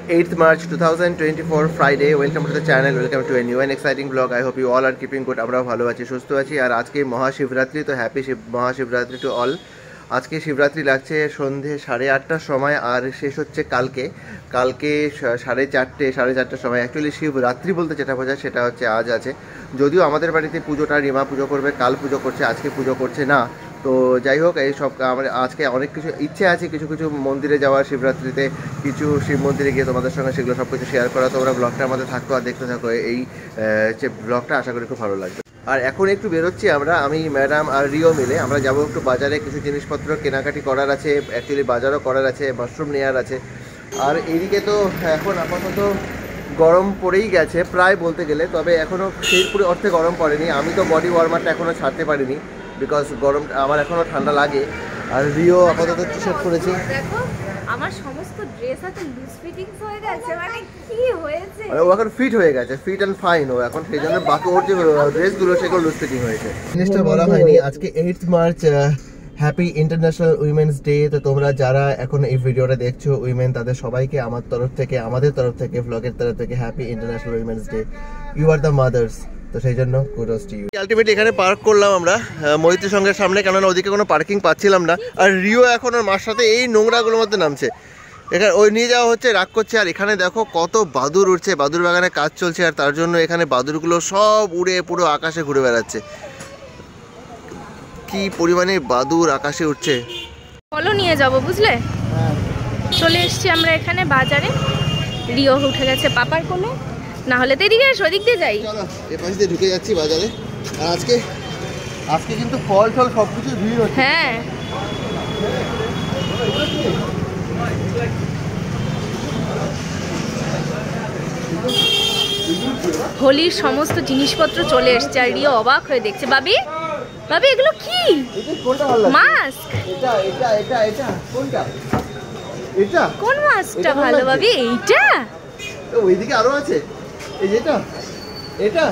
8th March 2024 Friday. Welcome to the channel. Welcome to a new and exciting vlog. I hope you all are keeping good. আমরাও ভালো আছি, সুস্থ আছি। আর আজকে মহাশিবরাত্রি, তো হ্যাপি মহাশিবরাত্রি টু অল। আজকে শিবরাত্রি লাগছে সন্ধে 8:30টার সময়, আর শেষ হচ্ছে কালকে 4:30 সময়। অ্যাকচুয়ালি শিবরাত্রি বলতে যেটা বোঝায় সেটা হচ্ছে আজ আছে। যদিও আমাদের বাড়িতে পুজোটা রিমা পুজো করবে, কাল পুজো করছে, আজকে পুজো করছে না। তো যাই হোক, এই সব আমার আজকে অনেক কিছু ইচ্ছে আছে, কিছু কিছু মন্দিরে যাওয়ার শিবরাত্রিতে, কিছু শিব মন্দিরে গিয়ে তোমাদের সঙ্গে সেগুলো সব কিছু শেয়ার করা। তোমরা ব্লগটা আমাদের থাকো আর দেখতে থাকো এই যে ব্লগটা, আশা করি খুব ভালো লাগবে। আর এখন একটু বেরোচ্ছি আমি ম্যাডাম আর রিও মিলে। আমরা যাবো একটু বাজারে, কিছু জিনিসপত্র কেনাকাটি করার আছে, অ্যাকচুয়ালি বাজারও করার আছে, মাশরুম নেওয়ার আছে। আর এইদিকে তো এখন আপাতত গরম পড়েই গেছে প্রায় বলতে গেলে, তবে এখনও সেই পুরো অর্থে গরম পড়েনি। আমি তো বডি ওয়ার্মারটা এখনও ছাড়তে পারিনি, বিকজ গরম আমার এখনও ঠান্ডা লাগে। আর রিও আপাতত টি শার্ট পরেছে। দেখো আমার সমস্ত ড্রেস আছে লুজ ফিটিংস হয়ে গেছে, মানে কি হয়েছে, ও এখন ফিট হয়ে গেছে, ফিট অ্যান্ড ফাইন ও এখন, সেই জন্য বাকি ওর যে ড্রেসগুলো সেগুলো লুজ ফিটিং হয়েছে। জিনিসটা বলা হয়নি, আজকে 8th March happy international women's day. তো তোমরা যারা এখন এই ভিডিওটা দেখছো উইমেন, তাদের সবাইকে আমার তরফ থেকে, আমাদের তরফ থেকে, ব্লগের তরফ থেকে happy international women's day. You are the mothers, তো সেই জন্য কুডোস টু ইউ। আলটিমেটলি এখানে পার্ক করলাম আমরা মৈত্রী সংঘের সামনে, কেননা ওদিকে কোনো পার্কিং পাচ্ছিলাম না। আর রিও এখন ওর মার সাথে এই নোংরাগুলোর মধ্যে নামছে, এখানে ওই নিয়ে যাওয়া হচ্ছে, রাগ করছে। আর এখানে দেখো কত বাদুর উঠছে, বাদুর বাগানে কাজ চলছে, আর তার জন্য এখানে বাদুরগুলো সব উড়ে পুরো আকাশে ঘুরে বেড়াচ্ছে। কি পরিমাণে বাদুর আকাশে উঠছে। ফলো নিয়ে যাব, বুঝলে। চলে এসেছি আমরা এখানে বাজারে, রিও উঠে গেছে পাপার কোলে, না হলে তো এদিকে ওদিক দিয়ে যাই। চলো এই পাশ দিয়ে ঢুকে যাচ্ছি বাজারে। আর আজকে কিন্তু ফল টল সব কিছু ভিড় হচ্ছে। হ্যাঁ, হোলির সমস্ত জিনিসপত্র চলে এসছে, আর রিও অবাক হয়ে দেখছে। বাবি এগুলো কি? মাস্ক? কোন মাস্কটা ভালো বাবি? এইটা? ওইদিকে আরো আছে, এই যেটা, এটা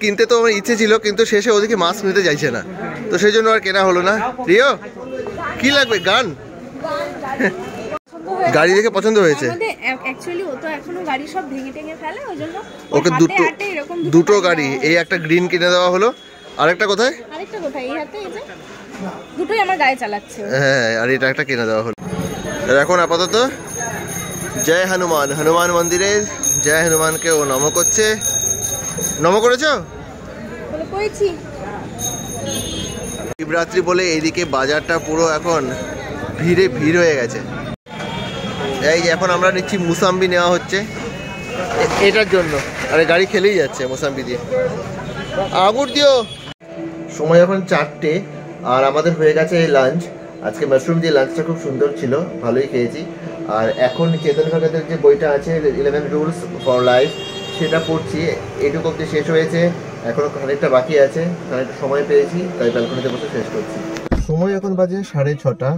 কিনতে তো আমার ইচ্ছে ছিল, কিন্তু শেষে ওদিকে মাস্ক নিতে চাইছে না, তো সেই জন্য আর কেনা হলো না। রিও কি লাগবে? গান? গাড়ি দেখে পছন্দ হয়েছে। অ্যাকচুয়ালি ও তো এখনো গাড়ি সব ভেঙে টেঙে ফেলে, ওইজন্য ওকে দুটো গাড়ি, এই একটা গ্রিন কিনে দেওয়া হলো, আরেকটা কোথায়? এই হাতে, এই যে দুটোই আমার গায়ে চালাচ্ছে। হ্যাঁ, আর এটা একটা কিনে দেওয়া হলো। এখন আপাতত জয় হনুমান মন্দিরে জয় হনুমানকে ও নম করছে। নম করেছো? শিবরাত্রি বলে এইদিকে বাজারটা পুরো এখন ভিড় হয়ে গেছে। এই যে এখন আমরা নিচ্ছি মুসাম্বি, নেওয়া হচ্ছে এটার জন্য। আরে গাড়ি খেলেই যাচ্ছে মুসাম্বি দিয়ে। আগুর দিও। সময় এখন 4টে, আর আমাদের হয়ে গেছে এই লাঞ্চ। আজকে মাশরুম দিয়ে লাঞ্চটা খুব সুন্দর ছিল, ভালোই খেয়েছি। আর এখন চেতন ভগতের যে বইটা আছে 11 রুলস ফর লাইফ, সেটা পড়ছি। এইটুকু অব্দি শেষ হয়েছে, এখনও খানিকটা বাকি আছে, খানিকটা সময় পেয়েছি, তাই ব্যালকনিতে বসে শেষ করছি। সময় এখন বাজে 6:30,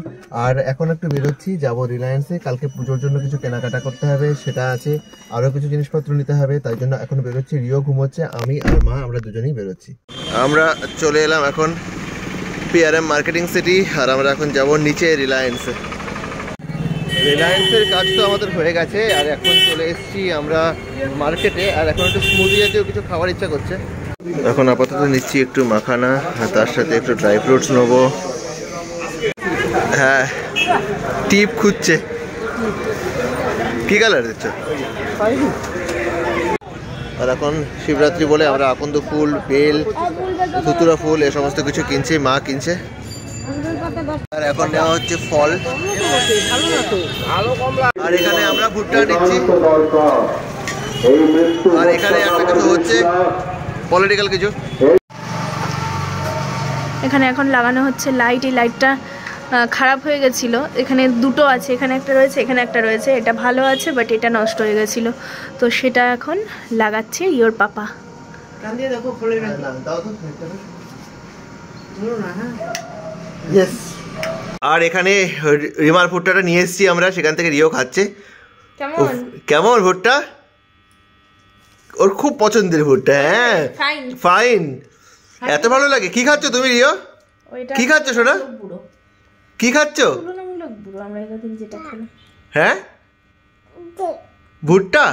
আর এখন একটু বেরোচ্ছি, যাবো রিলায়েন্সে। কালকে পুজোর জন্য কিছু কেনাকাটা করতে হবে, সেটা আছে। আরও কিছু জিনিসপত্র নিতে হবে, তাই জন্য এখন বেরোচ্ছি। রিও ঘুমোচ্ছে, আমি আর মা আমরা দুজনেই বেরোচ্ছি। আমরা চলে এলাম এখন PRM মার্কেটিং সিটি, আর আমরা এখন যাব নিচে রিলায়েন্সে। রিলায়েন্সের কাজ তো আমাদের হয়ে গেছে, আর এখন চলে এসেছি আমরা মার্কেটে। আর এখন একটু স্মুদি জাতীয় কিছু খাওয়ার ইচ্ছা করছে। এখন আপাতত নিচ্ছি একটু মাখানা, তার সাথে একটু ড্রাই ফ্রুটস নেবো। হ্যাঁ, টিপ খুঁজছে। কি কালার দিচ্ছ? আর এখন শিবরাত্রি বলে আমরা আকন্দ ফুল, বেল, ধুতুরা ফুল এ সমস্ত কিছু কিনছি, মা কিনছে। আর এখন নেওয়া হচ্ছে ফল। আর এখানে আমরা ভুট্টা নিচ্ছি। আর এখানে একটা কিছু হচ্ছে পলিটিক্যাল কিছু। এখানে এখন লাগানো হচ্ছে লাইট। এই লাইটটা খারাপ হয়ে গেছিলো, এখানে দুটো আছে, এখানে একটা রয়েছে, এখানে একটা রয়েছে। এটা ভালো আছে, বাট এটা নষ্ট হয়ে গেছিল, তো সেটা এখন লাগাচ্ছে ইয়োর পাপা। আর এখানে রিমার ভুট্টাটা নিয়ে এসেছি আমরা, সেখান থেকে রিও খাচ্ছে। কেমন ভুট্টা? ওর খুব পছন্দের ভুট্টা। হ্যাঁ, ফাইন। এত ভালো লাগে। কি খাচ্ছ তুমি রিও? কি খাচ্ছ সোনা? কি খাচ্ছ? আমরা এতদিন যেটা খেলাম। হ্যাঁ ভুট্টা।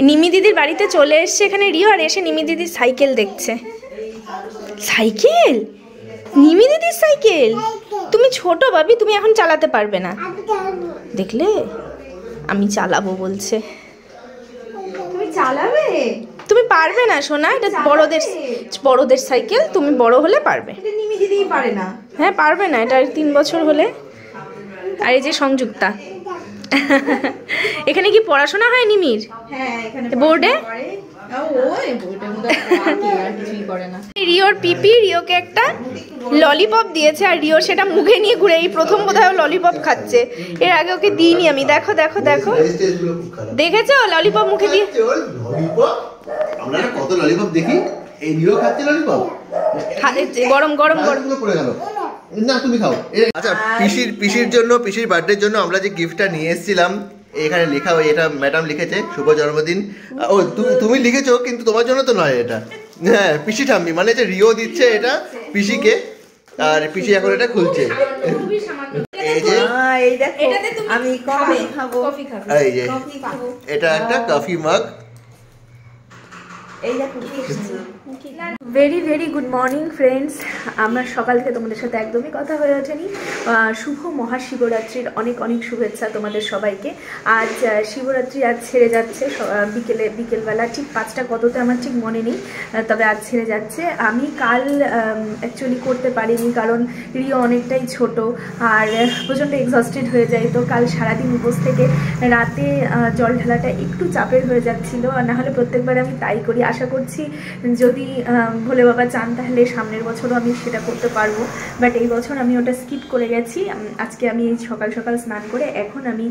নিমি দিদির বাড়িতে চলে এসছে এখানে রিও, আর এসে নিমি দিদির সাইকেল দেখছে। সাইকেল? নিমি দিদির সাইকেল? তুমি ছোট বাবি, তুমি এখন চালাতে পারবে না। দেখলে আমি চালাবো বলছে। তুমি চালাবে? তুমি পারবে না সোনা, এটা বড়দের সাইকেল, তুমি বড় হলে পারবে। নিমি দিদি পারে না। হ্যাঁ পারবে না, এটা 3 বছর হলে। আর এই যে সংযুক্তা, এখানে কি পড়াশোনা হয় নিমির? হ্যাঁ এখানে বোর্ডে। রিওর পিপি রিওকে একটা ললিপপ দিয়েছে, আর রিও সেটা মুখে নিয়ে ঘুরে এই প্রথম বোধহয় ললিপপ খাচ্ছে। এর আগে ওকে দিইনি আমি। দেখো দেখো দেখো, দেখেছো ললিপপ মুখে দিয়ে? আমরা কত ললিপপ দেখি, এই রিও খাচ্ছে ললিপপ। গরম গরম গরম পড়ে গেল না, তুমি খাও। আচ্ছা পিসির জন্য, পিসির বার্থডের জন্য আমরা যে গিফটটা নিয়ে এসেছিলাম, এখানে লেখা, ওই এটা ম্যাডাম লিখেছে শুভ জন্মদিন। ও তুমি লিখেছো, কিন্তু তোমার জন্য তো নয় এটা। হ্যাঁ পিসি ঠাম্মি, মানে যে রিও দিচ্ছে এটা পিসিকে, আর পিসি এখন এটা খুলছে। এই যে আমি কফি খাবো। এই যে এটা একটা কফি মাগ। Very very good morning friends. আমার সকাল থেকে তোমাদের সাথে একদমই কথা হয়ে ওঠেনি। শুভ মহাশিবরাত্রির অনেক অনেক শুভেচ্ছা তোমাদের সবাইকে। আজ শিবরাত্রি আজ ছেড়ে যাচ্ছে বিকেলবেলা, ঠিক 5টা কততে আমার ঠিক মনে নেই, তবে আজ ছেড়ে যাচ্ছে। আমি কাল অ্যাকচুয়ালি করতে পারিনি, কারণ রিও অনেকটাই ছোট আর প্রচণ্ড এক্সস্টেড হয়ে যায়। তো কাল সারাদিন উপোস থেকে রাতে জল ঢালাটা একটু চাপের হয়ে যাচ্ছিলো, আর নাহলে প্রত্যেকবার আমি তাই করি। আশা করছি যদি ভোলে বাবা চান তাহলে সামনের বছরও আমি সেটা করতে পারবো, বাট এই বছর আমি ওটা স্কিপ করে গেছি। আজকে আমি সকাল সকাল স্নান করে এখন আমি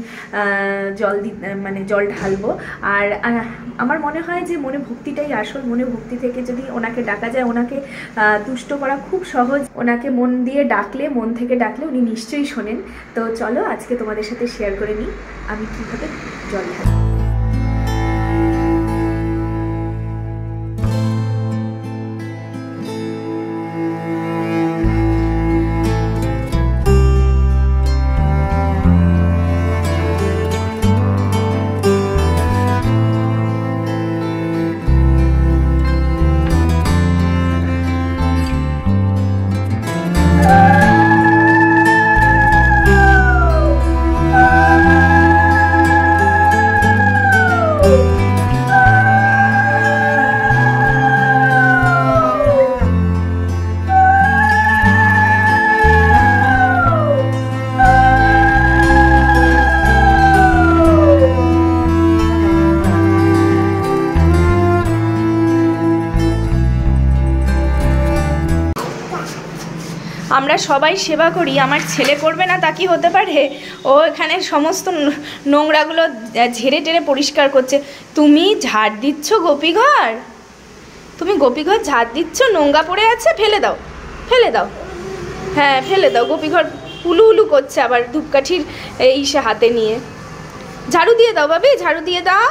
জল ঢালবো। আর আমার মনে হয় যে মনে ভক্তিটাই আসল। মনে ভক্তি থেকে যদি ওনাকে ডাকা যায়, ওনাকে তুষ্ট করা খুব সহজ। ওনাকে মন দিয়ে ডাকলে, মন থেকে ডাকলে উনি নিশ্চয়ই শোনেন। তো চলো আজকে তোমাদের সাথে শেয়ার করে নিই আমি কীভাবে জল ঢালি। আমরা সবাই সেবা করি, আমার ছেলে করবে না তা কি হতে পারে? ও এখানে সমস্ত নোংরাগুলো ঝেড়ে টেরে পরিষ্কার করছে। তুমি ঝাড় দিচ্ছ গোপীঘর? তুমি গোপীঘর ঝাড় দিচ্ছ? নোংরা পড়ে আছে, ফেলে দাও, ফেলে দাও। হ্যাঁ ফেলে দাও। গোপীঘর উলু উলু করছে আবার ধূপকাঠির সে হাতে নিয়ে। ঝাড়ু দিয়ে দাও বাবি, ঝাড়ু দিয়ে দাও।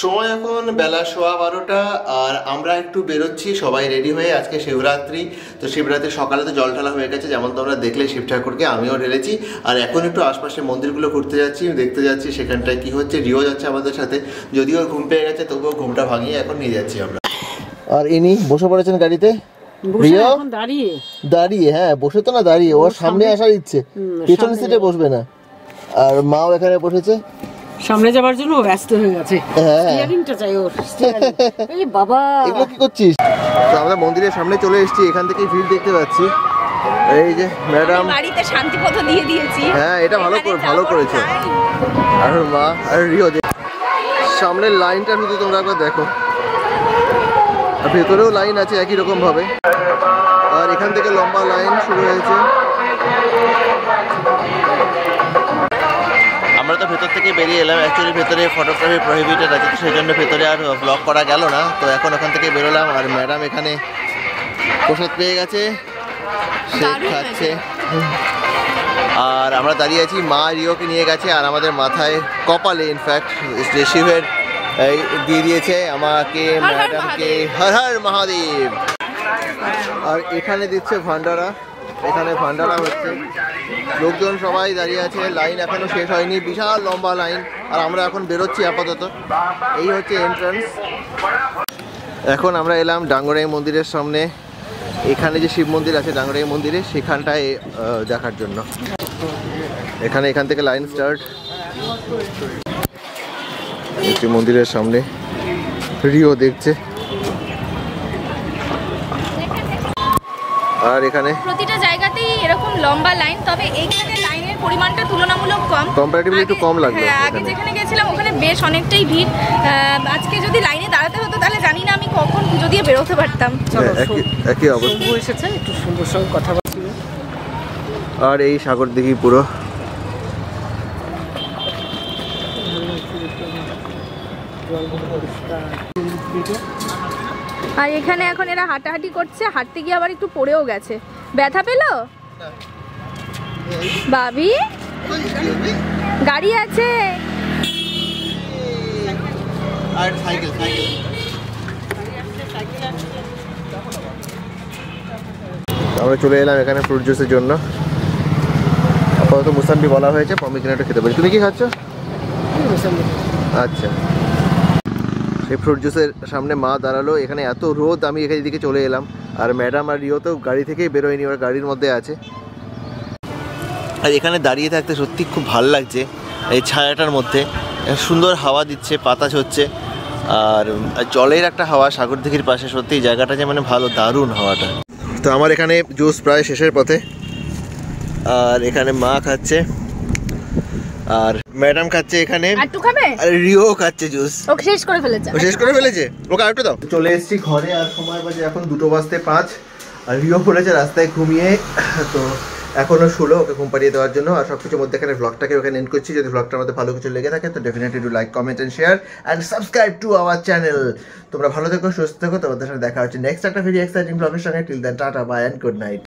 সময় এখন বেলা 12:15, আর আমরা একটু বেরোচ্ছি সবাই রেডি হয়ে। আজকে শিবরাত্রি, তো শিবরাত্রি সকালে তো জল ঢালা হয়ে গেছে, যেমন তোমরা দেখলে শিব ঠাকুরকে, আমিও ঢেলেছি। আর এখন একটু আশপাশের মন্দিরগুলো ঘুরতে যাচ্ছি, দেখতে যাচ্ছি সেখানটায় কি হচ্ছে। রিও যাচ্ছে আমাদের সাথে, যদিও ঘুম পেয়ে গেছে তবুও ঘুমটা ভাঙিয়ে এখন নিয়ে যাচ্ছি আমরা। আর ইনি বসে পড়েছেন গাড়িতে। রিও দাঁড়িয়ে, হ্যাঁ বসে তো না, দাঁড়িয়ে। ওর সামনে আসার ইচ্ছে, পেছন সিটে বসবে না। আর মাও এখানে বসেছে, সামনে যাবার জন্য ব্যস্ত হয়ে গেছে। স্টিয়ারিংটা চাই ওর। এই বাবা, এগুলো কি করছিস? তো আমরা মন্দিরের সামনে চলে এসেছি, এখান থেকে ভিড় দেখতে পাচ্ছি। এই যে ম্যাডাম বাড়িতে শান্তিপথ দিয়ে দিয়েছি। হ্যাঁ এটা ভালো করেছে। আর মা আর রিও, সামনের লাইনটা শুধু তোমরা একবার দেখো, আর ভেতরেও লাইন আছে একই রকম ভাবে। আর এখান থেকে লম্বা লাইন শুরু হয়েছে। আমরা তো ভেতর থেকে বেরিয়ে এলাম। অ্যাকচুয়ালি ভেতরে ফটোগ্রাফি প্রহিবিটেড আছে, তো সেই জন্য ভেতরে আর ব্লগ করা গেল না। তো এখন ওখান থেকে বেরোলাম, আর ম্যাডাম এখানে প্রসাদ পেয়ে গেছে, সে খাচ্ছে। আর আমরা দাঁড়িয়ে আছি, মা রিওকে নিয়ে গেছে, আর আমাদের মাথায় কপালে ইনফ্যাক্ট শিবের দিয়ে দিয়েছে আমাকে, ম্যাডামকে। হর হর মহাদেব। আর এখানে দিচ্ছে ভান্ডারা, এখানে ভান্ডারা হচ্ছে, লোকজন সবাই দাঁড়িয়ে আছে, লাইন এখনো শেষ হয়নি, বিশাল লম্বা লাইন। আর আমরা এখন বেরোচ্ছি আপাতত। এই হচ্ছে এন্ট্রান্স। এখন আমরা এলাম ডাঙ্গরাই মন্দিরের সামনে। এখানে যে শিব মন্দির আছে ডাঙ্গরাই মন্দিরে, সেখানটায় দেখার জন্য। এখান থেকে লাইন স্টার্ট। একটি মন্দিরের সামনে রিও দেখছে। আর এখানে প্রতিটা জায়গাতেই এরকম লম্বা লাইন, তবে এইখানে লাইনের পরিমাণটা তুলনামূলক কম, কম্পারেটিভলি একটু কম লাগলো। হ্যাঁ, আগে যেখানে গেছিলাম ওখানে বেশ অনেকটাই ভিড়। আজকে যদি লাইনে দাঁড়াতে হতো তাহলে জানি না আমি কখন পুজো দিয়ে বেরোতে পারতাম। চলো, একই অবস্থা। শম্ভু এসেছে, একটু শম্ভুর সঙ্গে কথা বলছিল। আর এই সাগর দিঘি পুরো আর এখানে এখন এরা হাঁটাহাঁটি করছে, হাঁটতে গিয়ে আবার একটু পড়েও গেছে। ব্যথা পেলো? ভাবি গাড়ি আছে। আর সাইকেল আমরা চলে এলাম এখানে ফ্রুট জুসের জন্য। আপাতত মুসাম্বি বলা হয়েছে, পমিগ্রেনেটও খেতে পারি। তুমি কি খাচ্ছ? আচ্ছা, সেই ফ্রুট জুসের সামনে মা দাঁড়ালো। এখানে এত রোদ, আমি এখানে দিকে চলে এলাম। আর ম্যাডাম আর রিও তো গাড়ি থেকেই বেরোয়নি, ওরা গাড়ির মধ্যে আছে। আর এখানে দাঁড়িয়ে থাকতে সত্যি খুব ভালো লাগছে। এই ছায়াটার মধ্যে সুন্দর হাওয়া দিচ্ছে, বাতাস হচ্ছে, আর জলের একটা হাওয়া সাগর দিঘির পাশে। সত্যি জায়গাটা যে মানে ভালো, দারুণ হাওয়াটা। তো আমার এখানে জুস প্রায় শেষের পথে। আর এখানে মা খাচ্ছে, আর ম্যাডাম খাচ্ছে এখানে, আরেকটু খাবে? আর রিও খাচ্ছে জুস। ওকে শেষ করে ফেলেছে। ও শেষ করে ফেলেছে, ওকে আরেকটু দাও। চলে এসেছি ঘরে, আর সময় বাজে এখন 2:05। আর রিও পড়েছে রাস্তায় ঘুমিয়ে, তো এখনো শুলো, ওকে ঘুম পাড়িয়ে দেওয়ার জন্য। আর সব কিছুর মধ্যে এখানে ব্লগটাকে ওখানে এন্ড করছি। যদি ব্লগটার মধ্যে ভালো কিছু লেগে থাকে তো definitely do like, comment and share and subscribe to our channel. তোমরা ভালো থেকো, সুস্থ থেকো। তোমাদের সাথে দেখা হচ্ছে নেক্সট একটা ভেরি এক্সাইটিং ব্লগের সঙ্গে। Till then tata, bye and good night.